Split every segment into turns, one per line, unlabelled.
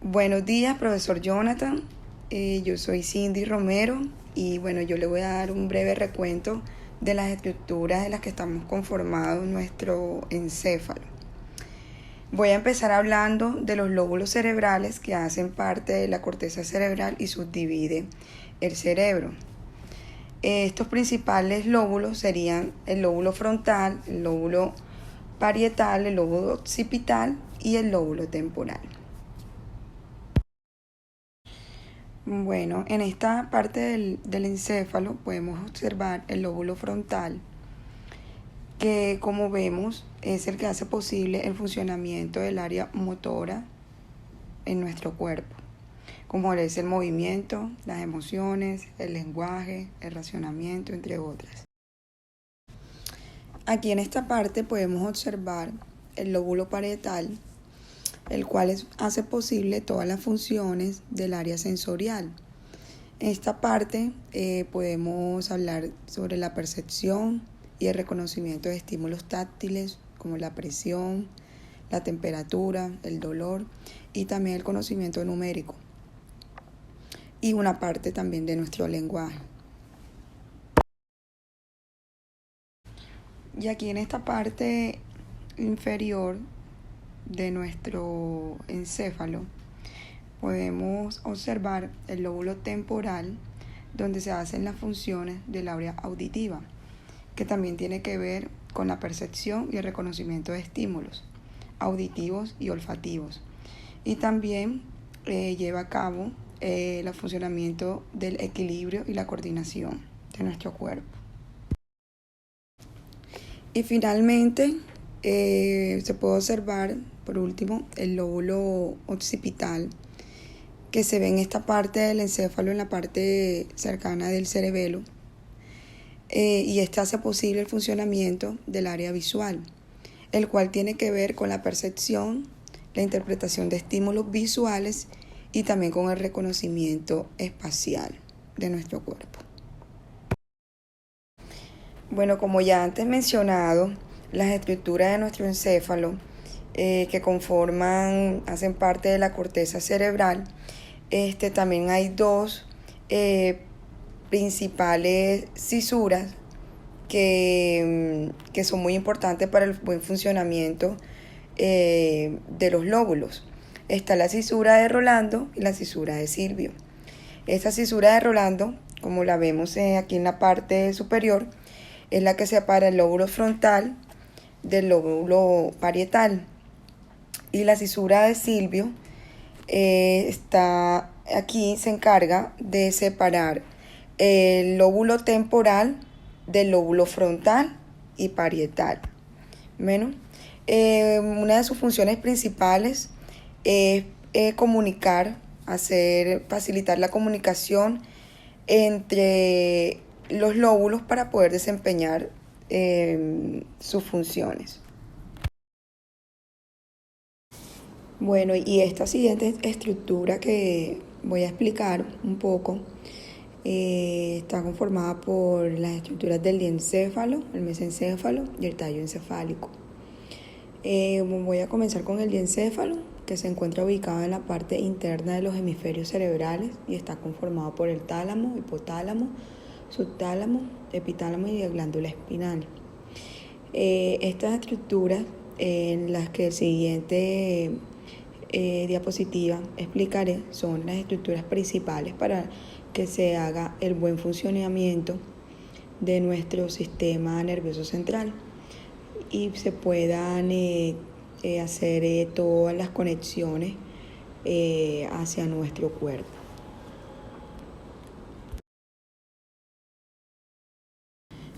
Buenos días, profesor Jonathan. Yo soy Cindy Romero y bueno, yo le voy a dar un breve recuento de las estructuras de las que estamos conformados nuestro encéfalo. Voy a empezar hablando de los lóbulos cerebrales que hacen parte de la corteza cerebral y subdivide el cerebro. Estos principales lóbulos serían el lóbulo frontal, el lóbulo parietal, el lóbulo occipital y el lóbulo temporal. Bueno, en esta parte del encéfalo podemos observar el lóbulo frontal, que como vemos es el que hace posible el funcionamiento del área motora en nuestro cuerpo, como es el movimiento, las emociones, el lenguaje, el racionamiento, entre otras. Aquí en esta parte podemos observar el lóbulo parietal, el cual hace posible todas las funciones del área sensorial. En esta parte podemos hablar sobre la percepción y el reconocimiento de estímulos táctiles como la presión, la temperatura, el dolor y también el conocimiento numérico y una parte también de nuestro lenguaje. Y aquí en esta parte inferior de nuestro encéfalo podemos observar el lóbulo temporal, donde se hacen las funciones del área auditiva, que también tiene que ver con la percepción y el reconocimiento de estímulos auditivos y olfativos. Y también lleva a cabo el funcionamiento del equilibrio y la coordinación de nuestro cuerpo. Y finalmente se puede observar, por último, el lóbulo occipital, que se ve en esta parte del encéfalo, en la parte cercana del cerebelo, y este hace posible el funcionamiento del área visual, el cual tiene que ver con la percepción, la interpretación de estímulos visuales y también con el reconocimiento espacial de nuestro cuerpo. Bueno, como ya antes mencionado, las estructuras de nuestro encéfalo que hacen parte de la corteza cerebral, también hay dos principales cisuras que son muy importantes para el buen funcionamiento de los lóbulos. Está la cisura de Rolando y la cisura de Silvio. Esta cisura de Rolando, como la vemos aquí en la parte superior, es la que separa el lóbulo frontal del lóbulo parietal. Y la cisura de Silvio se encarga de separar el lóbulo temporal del lóbulo frontal y parietal. Bueno, una de sus funciones principales es facilitar la comunicación entre los lóbulos para poder desempeñar sus funciones. Bueno, y esta siguiente estructura que voy a explicar un poco está conformada por las estructuras del diencéfalo, el mesencéfalo y el tallo encefálico. Voy a comenzar con el diencéfalo, que se encuentra ubicado en la parte interna de los hemisferios cerebrales y está conformado por el tálamo, hipotálamo, subtálamo, epitálamo y la glándula espinal. Estas estructuras en las que el siguiente diapositiva explicaré son las estructuras principales para que se haga el buen funcionamiento de nuestro sistema nervioso central y se puedan hacer todas las conexiones hacia nuestro cuerpo.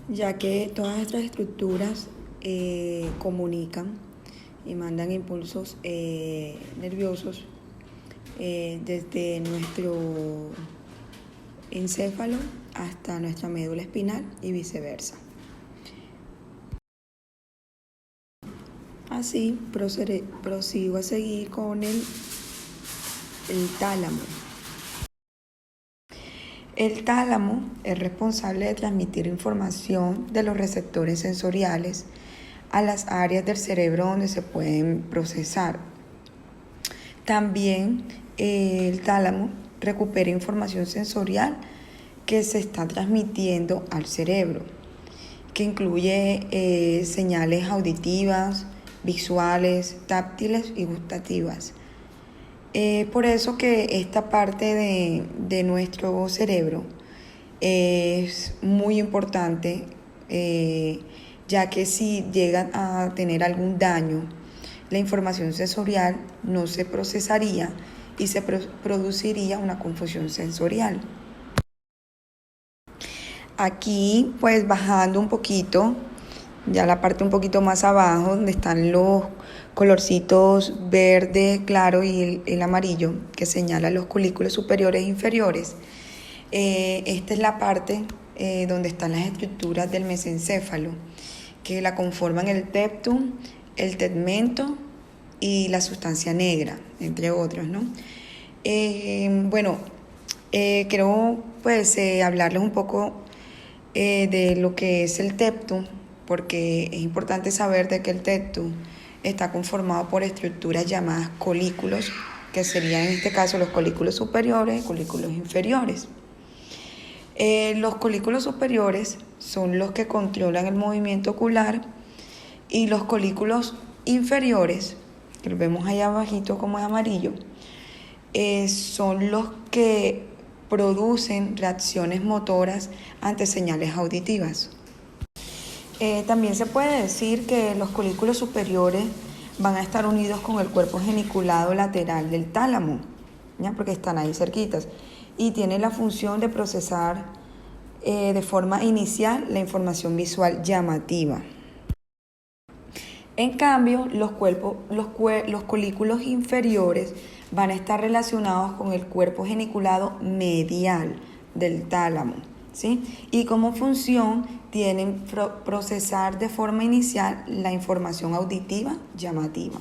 Ya que todas estas estructuras comunican y mandan impulsos nerviosos desde nuestro encéfalo hasta nuestra médula espinal y viceversa. Así prosigo a seguir con el tálamo. El tálamo es responsable de transmitir información de los receptores sensoriales a las áreas del cerebro donde se pueden procesar. También el tálamo recupera información sensorial que se está transmitiendo al cerebro, que incluye señales auditivas, visuales, táctiles y gustativas. Por eso que esta parte de nuestro cerebro es muy importante, ya que si llegan a tener algún daño, la información sensorial no se procesaría y se produciría una confusión sensorial. Aquí, pues bajando un poquito, ya la parte un poquito más abajo, donde están los colorcitos verde claro y el amarillo, que señalan los colículos superiores e inferiores. Esta es la parte donde están las estructuras del mesencéfalo, que la conforman el tectum, el tegmento y la sustancia negra, entre otros, ¿no? Quiero pues hablarles un poco de lo que es el tectum, porque es importante saber de que el tectum está conformado por estructuras llamadas colículos, que serían en este caso los colículos superiores y colículos inferiores. Los colículos superiores son los que controlan el movimiento ocular y los colículos inferiores, que lo vemos allá abajito como es amarillo, son los que producen reacciones motoras ante señales auditivas. También se puede decir que los colículos superiores van a estar unidos con el cuerpo geniculado lateral del tálamo, ¿ya? Porque están ahí cerquitas, y tienen la función de procesar de forma inicial la información visual llamativa. En cambio, los colículos inferiores van a estar relacionados con el cuerpo geniculado medial del tálamo, ¿sí? Y como función tienen procesar de forma inicial la información auditiva llamativa.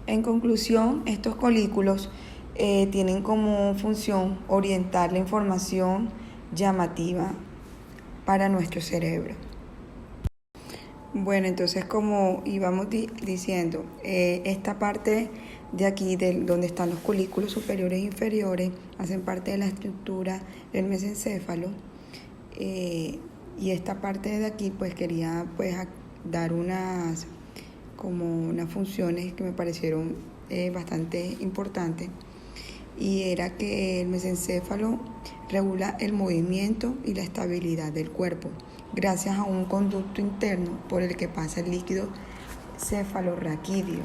En conclusión, estos colículos tienen como función orientar la información llamativa para nuestro cerebro. Bueno, entonces como íbamos diciendo, esta parte de aquí, donde están los colículos superiores e inferiores, hacen parte de la estructura del mesencéfalo, y esta parte de aquí pues quería pues dar unas funciones que me parecieron bastante importantes, y era que el mesencéfalo regula el movimiento y la estabilidad del cuerpo gracias a un conducto interno por el que pasa el líquido cefalorraquídeo,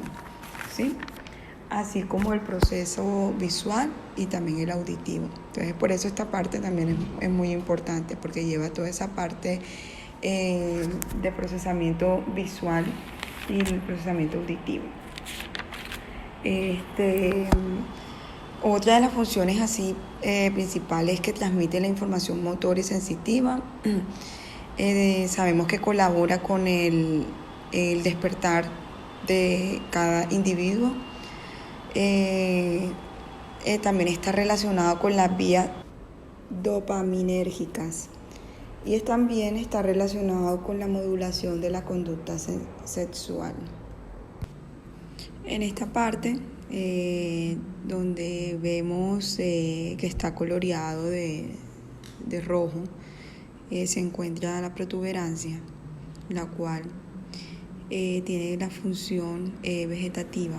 ¿sí? Así como el proceso visual y también el auditivo. Entonces, por eso esta parte también es muy importante, porque lleva toda esa parte de procesamiento visual y el procesamiento auditivo. Otra de las funciones así principales es que transmite la información motora y sensitiva. Sabemos que colabora con el despertar de cada individuo. También está relacionado con las vías dopaminérgicas, y también está relacionado con la modulación de la conducta sexual. En esta parte, donde vemos que está coloreado de rojo, se encuentra la protuberancia, la cual tiene la función vegetativa.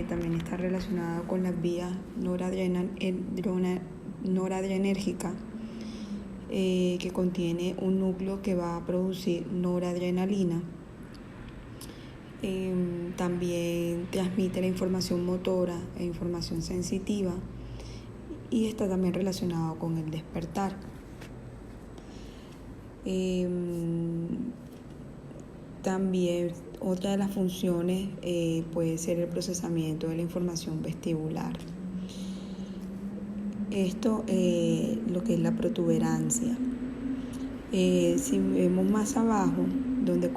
También está relacionada con las vías noradrenérgicas, que contiene un núcleo que va a producir noradrenalina. También transmite la información motora e información sensitiva, y está también relacionado con el despertar. También otra de las funciones puede ser el procesamiento de la información vestibular. Esto lo que es la protuberancia. Si vemos más abajo, donde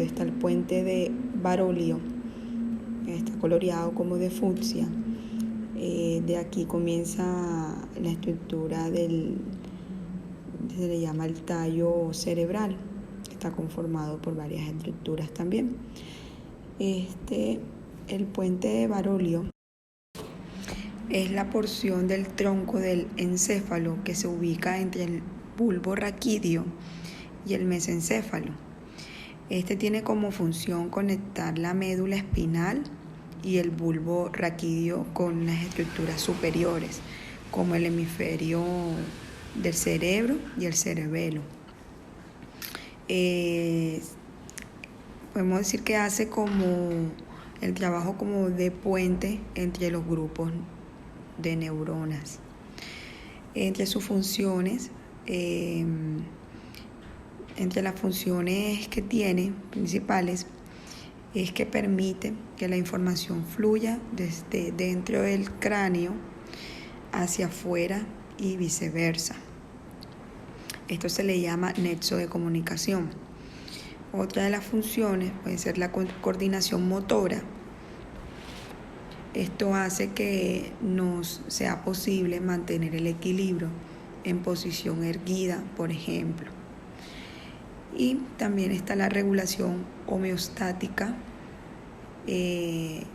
está el puente de Barolio, está coloreado como de fucsia, de aquí comienza la estructura se le llama el tallo cerebral, que está conformado por varias estructuras también. El puente de Barolio es la porción del tronco del encéfalo que se ubica entre el bulbo raquídeo y el mesencéfalo. Tiene como función conectar la médula espinal y el bulbo raquídeo con las estructuras superiores, como el hemisferio del cerebro y el cerebelo. Podemos decir que hace como el trabajo como de puente entre los grupos de neuronas. Entre sus funciones, entre las funciones que tiene principales, es que permite que la información fluya desde dentro del cráneo hacia afuera y viceversa. Esto se le llama nexo de comunicación. Otra de las funciones puede ser la coordinación motora. Esto hace que nos sea posible mantener el equilibrio en posición erguida, por ejemplo. Y también está la regulación homeostática, que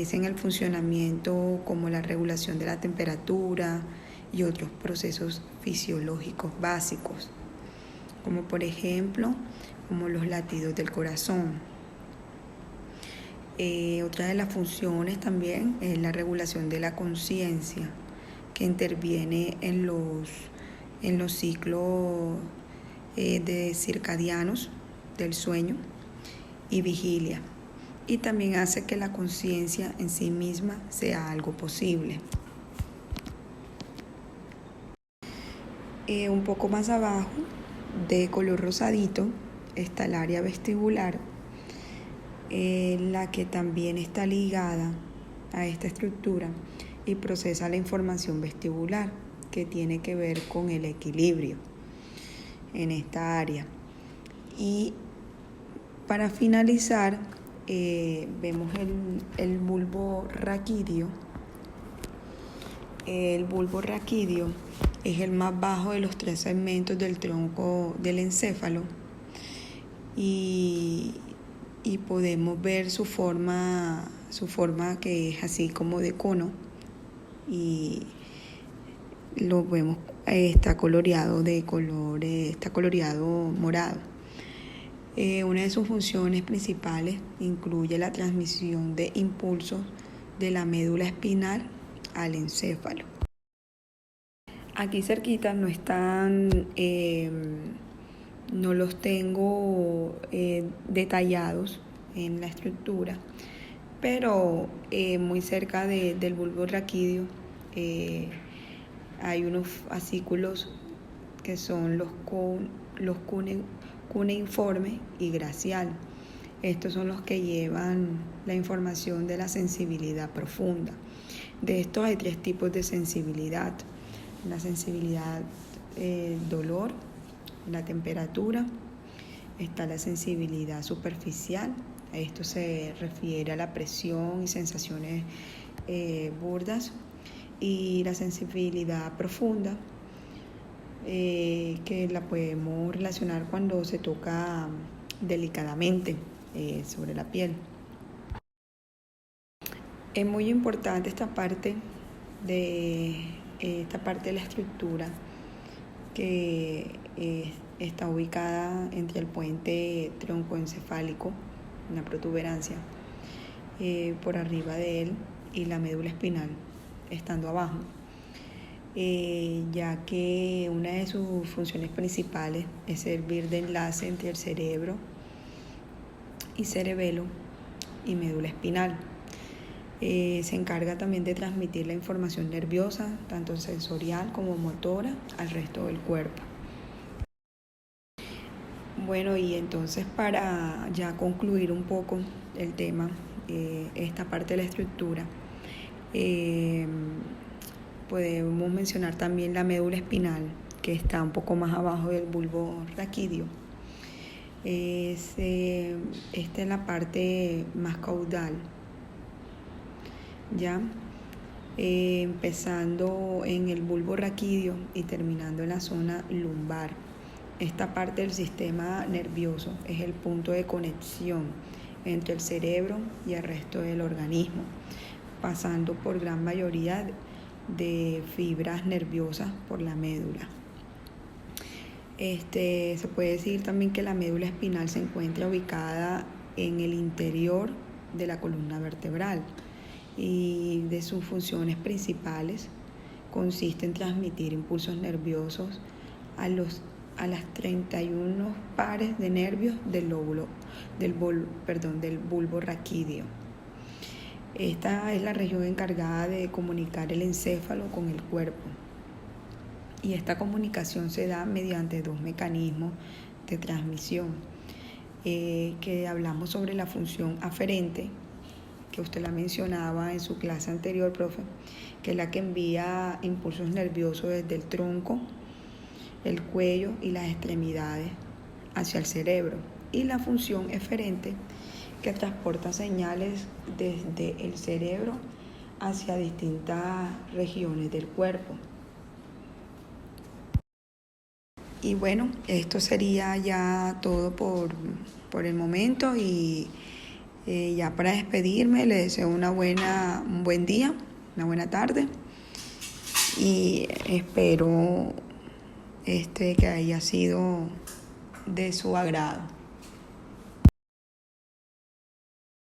es en el funcionamiento como la regulación de la temperatura y otros procesos fisiológicos básicos, como por ejemplo, como los latidos del corazón. Otra de las funciones también es la regulación de la conciencia, que interviene en los ciclos de circadianos del sueño y vigilia, y también hace que la conciencia en sí misma sea algo posible. Un poco más abajo, de color rosadito, está el área vestibular, la que también está ligada a esta estructura y procesa la información vestibular, que tiene que ver con el equilibrio en esta área. Y para finalizar, vemos el bulbo raquídeo. El bulbo raquídeo es el más bajo de los 3 segmentos del tronco del encéfalo, y podemos ver su forma que es así como de cono, y lo vemos, está coloreado morado. Una de sus funciones principales incluye la transmisión de impulsos de la médula espinal al encéfalo. Aquí cerquita no están, no los tengo detallados en la estructura, pero muy cerca del bulbo raquídeo hay unos fascículos que son los cuneiforme y glacial. Estos son los que llevan la información de la sensibilidad profunda. De estos hay 3 tipos de sensibilidad: la sensibilidad dolor, la temperatura, está la sensibilidad superficial. Esto se refiere a la presión y sensaciones burdas, y la sensibilidad profunda, que la podemos relacionar cuando se toca delicadamente sobre la piel. Es muy importante esta parte de la estructura, que está ubicada entre el puente troncoencefálico, una protuberancia por arriba de él, y la médula espinal estando abajo, ya que una de sus funciones principales es servir de enlace entre el cerebro y cerebelo y médula espinal. Se encarga también de transmitir la información nerviosa, tanto sensorial como motora, al resto del cuerpo. Bueno, y entonces, para ya concluir un poco el tema, esta parte de la estructura, podemos mencionar también la médula espinal, que está un poco más abajo del bulbo raquídeo. Esta es la parte más caudal, ya empezando en el bulbo raquídeo y terminando en la zona lumbar. Esta parte del sistema nervioso es el punto de conexión entre el cerebro y el resto del organismo, pasando por gran mayoría de fibras nerviosas por la médula. Se puede decir también que la médula espinal se encuentra ubicada en el interior de la columna vertebral y de sus funciones principales consiste en transmitir impulsos nerviosos a las 31 pares de nervios del bulbo raquídeo. Esta es la región encargada de comunicar el encéfalo con el cuerpo. Y esta comunicación se da mediante dos mecanismos de transmisión, que hablamos sobre la función aferente, que usted la mencionaba en su clase anterior, profe, que es la que envía impulsos nerviosos desde el tronco, el cuello y las extremidades hacia el cerebro. Y la función eferente, que transporta señales desde el cerebro hacia distintas regiones del cuerpo. Y bueno, esto sería ya todo por el momento y ya para despedirme les deseo un buen día, una buena tarde y espero que haya sido de su agrado.